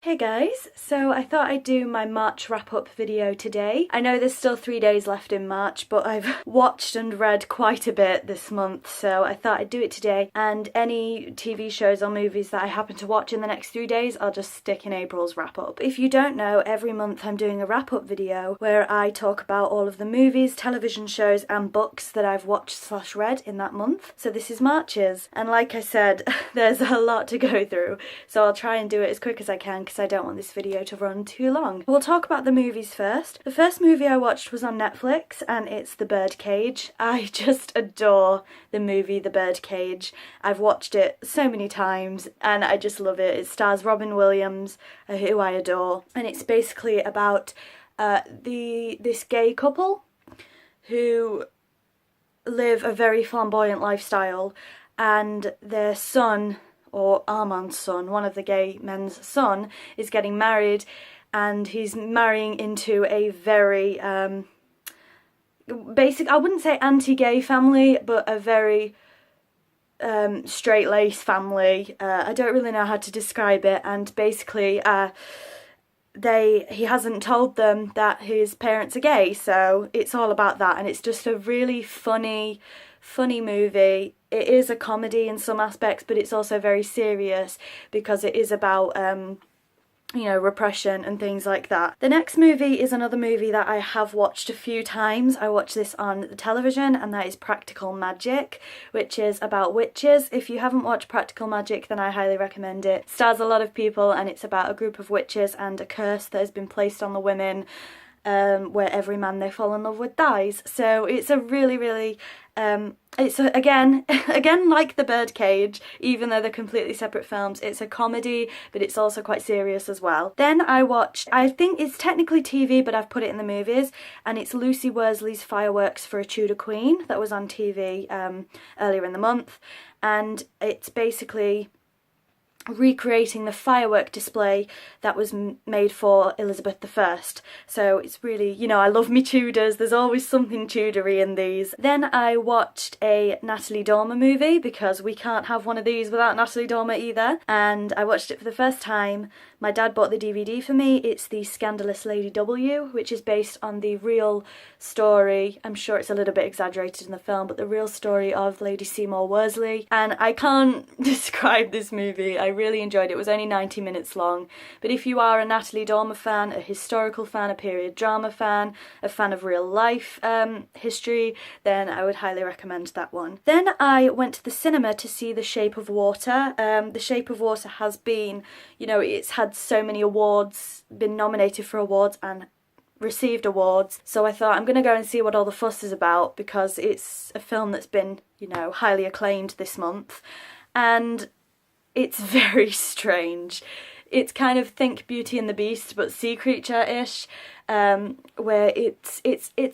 Hey guys, so I thought I'd do my March wrap-up video today. I know there's still 3 days left in March, but I've watched and read quite a bit this month, so I thought I'd do it today. And any TV shows or movies that I happen to watch in the next 3 days, I'll just stick in April's wrap-up. If you don't know, every month I'm doing a wrap-up video where I talk about all of the movies, television shows and books that I've watched/read in that month. So this is March's, and like I said, there's a lot to go through, so I'll try and do it as quick as I can because I don't want this video to run too long. We'll talk about the movies first. The first movie I watched was on Netflix and it's The Birdcage. I just adore the movie The Birdcage. I've watched it so many times and I just love it. It stars Robin Williams, who I adore, and it's basically about this gay couple who live a very flamboyant lifestyle, and their son, or Armand's son, one of the gay men's son, is getting married, and he's marrying into a very basic, I wouldn't say anti-gay family, but a very straight-laced family. I don't really know how to describe it, and basically he hasn't told them that his parents are gay, so it's all about that, and it's just a really funny movie. It is a comedy in some aspects, but it's also very serious because it is about repression and things like that. The next movie is another movie that I have watched a few times. I watched this on the television, and that is Practical Magic, which is about witches. If you haven't watched Practical Magic, then I highly recommend it. It stars a lot of people, and it's about a group of witches and a curse that has been placed on the women, where every man they fall in love with dies. So it's a really it's again like The Birdcage, even though they're completely separate films. It's a comedy, but it's also quite serious as well. Then I watched, I think it's technically TV, but I've put it in the movies, and it's Lucy Worsley's Fireworks for a Tudor Queen that was on TV earlier in the month, and it's basically recreating the firework display that was made for Elizabeth I. So it's really, I love me Tudors, there's always something Tudory in these. Then I watched a Natalie Dormer movie, because we can't have one of these without Natalie Dormer either, and I watched it for the first time. My dad bought the DVD for me. It's The Scandalous Lady W, which is based on the real story, I'm sure it's a little bit exaggerated in the film, but the real story of Lady Seymour Worsley. And I can't describe this movie. I really enjoyed it. It was only 90 minutes long, but if you are a Natalie Dormer fan, a historical fan, a period drama fan, a fan of real life history, then I would highly recommend that one. Then I went to the cinema to see The Shape of Water. The Shape of Water has been, it's had so many awards, been nominated for awards and received awards, so I thought I'm gonna go and see what all the fuss is about, because it's a film that's been, highly acclaimed this month, and it's very strange. It's kind of think Beauty and the Beast but sea creature-ish, where it's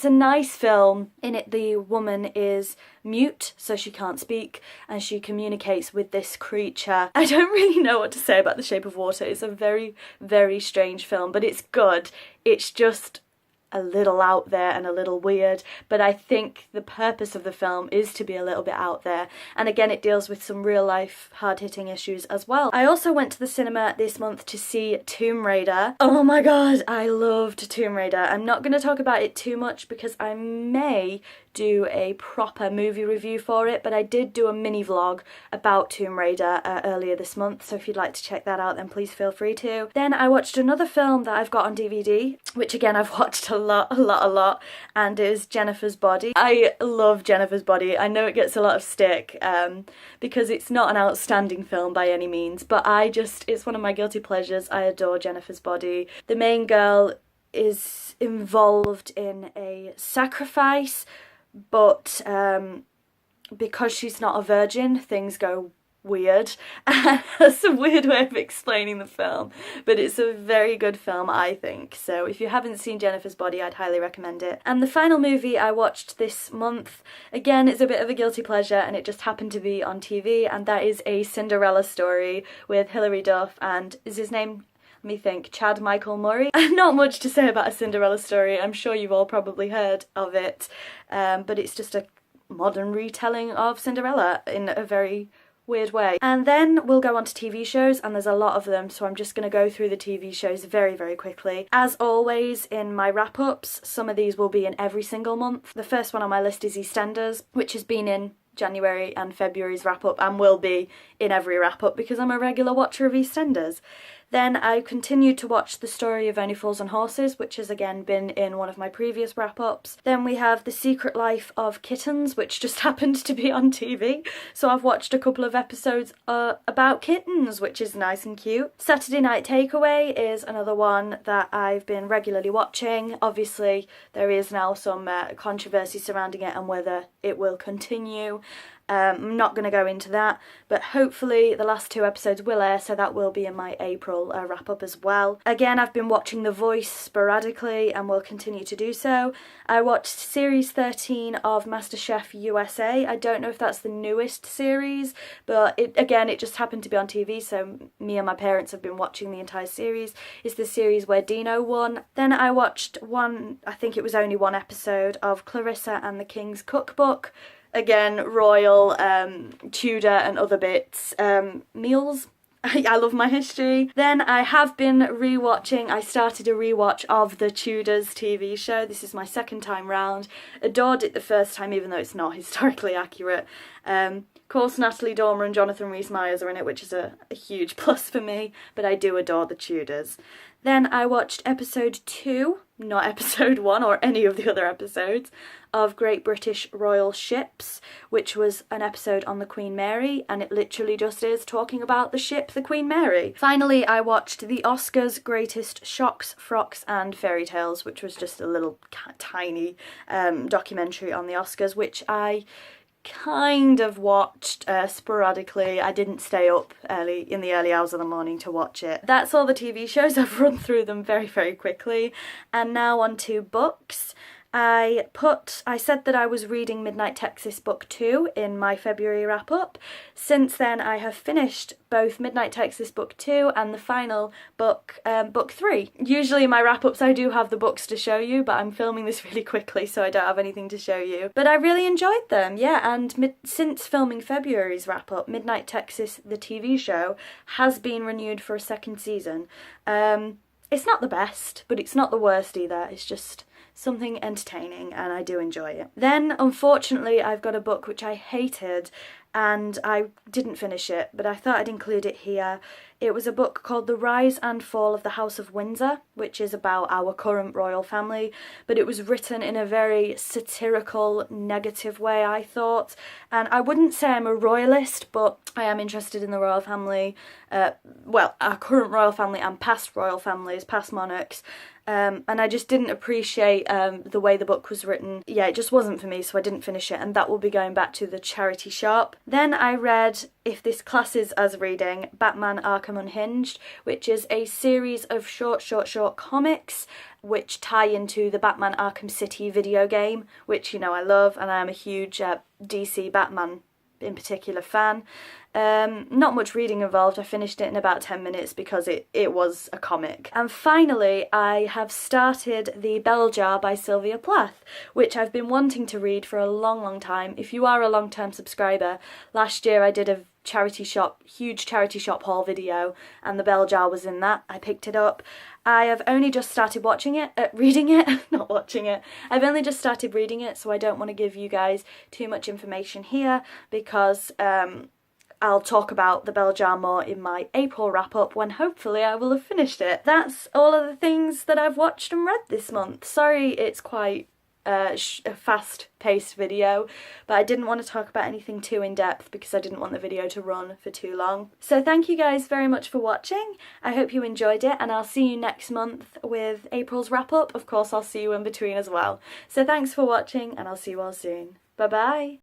a nice film. In it, the woman is mute, so she can't speak, and she communicates with this creature. I don't really know what to say about The Shape of Water. It's a very strange film, but it's good. It's just a little out there and a little weird, but I think the purpose of the film is to be a little bit out there, and again it deals with some real life hard-hitting issues as well. I also went to the cinema this month to see Tomb Raider. Oh my god, I loved Tomb Raider. I'm not going to talk about it too much because I may do a proper movie review for it, but I did do a mini vlog about Tomb Raider earlier this month, so if you'd like to check that out then please feel free to. Then I watched another film that I've got on DVD, which again I've watched a lot, and it is Jennifer's Body. I love Jennifer's Body. I know it gets a lot of stick because it's not an outstanding film by any means, but it's one of my guilty pleasures. I adore Jennifer's Body. The main girl is involved in a sacrifice, but because she's not a virgin, things go weird. That's a weird way of explaining the film, but it's a very good film, I think. So if you haven't seen Jennifer's Body, I'd highly recommend it. And the final movie I watched this month, again, is a bit of a guilty pleasure, and it just happened to be on TV, and that is A Cinderella Story with Hilary Duff and, is his name, let me think, Chad Michael Murray. Not much to say about A Cinderella Story. I'm sure you've all probably heard of it, but it's just a modern retelling of Cinderella in a very weird way. And then we'll go on to TV shows, and there's a lot of them, so I'm just going to go through the TV shows very, very quickly. As always in my wrap-ups, some of these will be in every single month. The first one on my list is EastEnders, which has been in January and February's wrap-up and will be in every wrap-up because I'm a regular watcher of EastEnders. Then I continued to watch The Story of Only Fools and Horses, which has again been in one of my previous wrap-ups. Then we have The Secret Life of Kittens, which just happened to be on TV, so I've watched a couple of episodes about kittens, which is nice and cute. Saturday Night Takeaway is another one that I've been regularly watching. Obviously there is now some controversy surrounding it and whether it will continue. I'm not going to go into that, but hopefully the last 2 episodes will air, so that will be in my April wrap-up as well. Again, I've been watching The Voice sporadically and will continue to do so. I watched series 13 of MasterChef USA. I don't know if that's the newest series, but it just happened to be on TV, so me and my parents have been watching the entire series. It's the series where Dino won. Then I watched I think it was only 1 episode of Clarissa and the King's Cookbook. Again, royal, Tudor and other bits, meals. I love my history. Then I have been I started a rewatch of the Tudors TV show. This is my second time round. Adored it the first time, even though it's not historically accurate. Of course, Natalie Dormer and Jonathan Rhys-Meyers are in it, which is a huge plus for me, but I do adore the Tudors. Then I watched episode 2, not episode 1 or any of the other episodes, of Great British Royal Ships, which was an episode on the Queen Mary, and it literally just is talking about the ship, the Queen Mary. Finally, I watched the Oscars Greatest Shocks, Frocks and Fairy Tales, which was just a little tiny documentary on the Oscars, which I kind of watched sporadically. I didn't stay up in the early hours of the morning to watch it. That's all the TV shows. I've run through them very, very quickly. And now on to books. I said that I was reading Midnight Texas Book 2 in my February wrap-up. Since then I have finished both Midnight Texas Book 2 and the final book, Book 3. Usually in my wrap-ups I do have the books to show you, but I'm filming this really quickly so I don't have anything to show you. But I really enjoyed them, yeah, and since filming February's wrap-up, Midnight Texas, the TV show, has been renewed for a 2nd season. It's not the best, but it's not the worst either. It's just something entertaining and I do enjoy it. Then, unfortunately, I've got a book which I hated and I didn't finish it, but I thought I'd include it here. It was a book called The Rise and Fall of the House of Windsor, which is about our current royal family, but it was written in a very satirical, negative way, I thought. And I wouldn't say I'm a royalist, but I am interested in the royal family, well, our current royal family and past royal families, past monarchs. And I just didn't appreciate the way the book was written. Yeah, it just wasn't for me, so I didn't finish it, and that will be going back to the charity shop. Then I read, if this classes as reading, Batman Arkham Unhinged, which is a series of short comics which tie into the Batman Arkham City video game, which, you know, I love, and I am a huge DC Batman in particular fan. Not much reading involved. I finished it in about 10 minutes because it was a comic. And finally, I have started The Bell Jar by Sylvia Plath, which I've been wanting to read for a long time. If you are a long-term subscriber, last year I did a huge charity shop haul video, and The Bell Jar was in that. I picked it up. I have only just started reading it, not watching it. I've only just started reading it, so I don't want to give you guys too much information here because I'll talk about The Bell Jar more in my April wrap-up when hopefully I will have finished it. That's all of the things that I've watched and read this month. Sorry it's quite a fast-paced video, but I didn't want to talk about anything too in-depth because I didn't want the video to run for too long. So thank you guys very much for watching. I hope you enjoyed it, and I'll see you next month with April's wrap-up. Of course, I'll see you in between as well. So thanks for watching, and I'll see you all soon. Bye-bye!